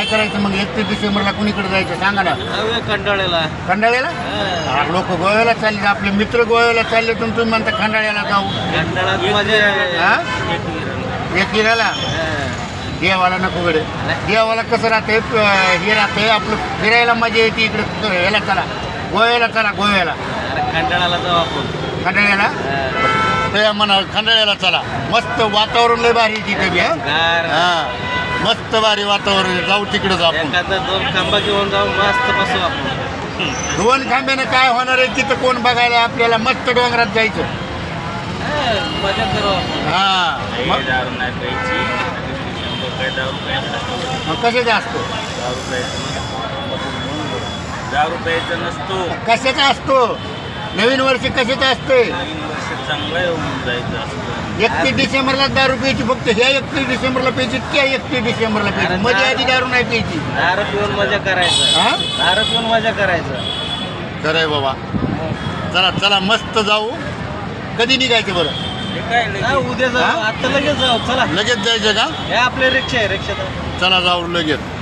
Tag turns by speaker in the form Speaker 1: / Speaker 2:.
Speaker 1: काय करायचं मग 31 डिसेंबरला कुणीकडे जायचं सांगा ना.
Speaker 2: खंडाळ्याला.
Speaker 1: खंडाळ्याला लोक गोव्याला चालले, आपले मित्र गोव्याला चालले, तुम्ही म्हणता खंडाळ्याला जाऊ. एकिराला देवाला नको गडे. देवाला कसं राहते, हे राहते आपलं फिरायला मजा येते. इकडे याला चला, गोव्याला चला, गोव्याला.
Speaker 2: खंडाळ्याला जाऊ आपण.
Speaker 1: खंडाळ्याला ते म्हणा, खंडाळ्याला चला. मस्त वातावरण लय भारी तिथे बी. हा मस्त भारी वातावरण, जाऊ तिकडे जाऊ.
Speaker 2: दोन खांबा घेऊन जाऊ, मस्त बसू आपण.
Speaker 1: 2 खांब्यानं काय होणार आहे तिथं कोण बघायला. आपल्याला मस्त डोंगरात जायचं.
Speaker 2: मजा करू आपण.
Speaker 1: हा मग कशाचा असतो,
Speaker 2: 10 रुपयाचा नसतो.
Speaker 1: कशाचा असतो. नवीन वर्ष कशाचं असते.
Speaker 2: चांगला येऊन जायचं असतं.
Speaker 1: 31 डिसेंबरला दारू प्यायची फक्त. ह्या 31 डिसेंबरला प्यायची, त्या 31 डिसेंबरला प्यायची. मध्ये आधी दारू नाही प्यायची.
Speaker 2: दारू पिऊन मजा करायचं.
Speaker 1: हा
Speaker 2: दारू पिऊन मजा करायचं.
Speaker 1: खरंय बाबा. चला चला मस्त जाऊ. कधी निघायचं बरं.
Speaker 2: उद्या जाऊ, आता लगेच जाऊ. चला
Speaker 1: लगेच जायचं का.
Speaker 2: हे आपले रिक्षा आहे, रिक्षा.
Speaker 1: चला जाऊ लगेच.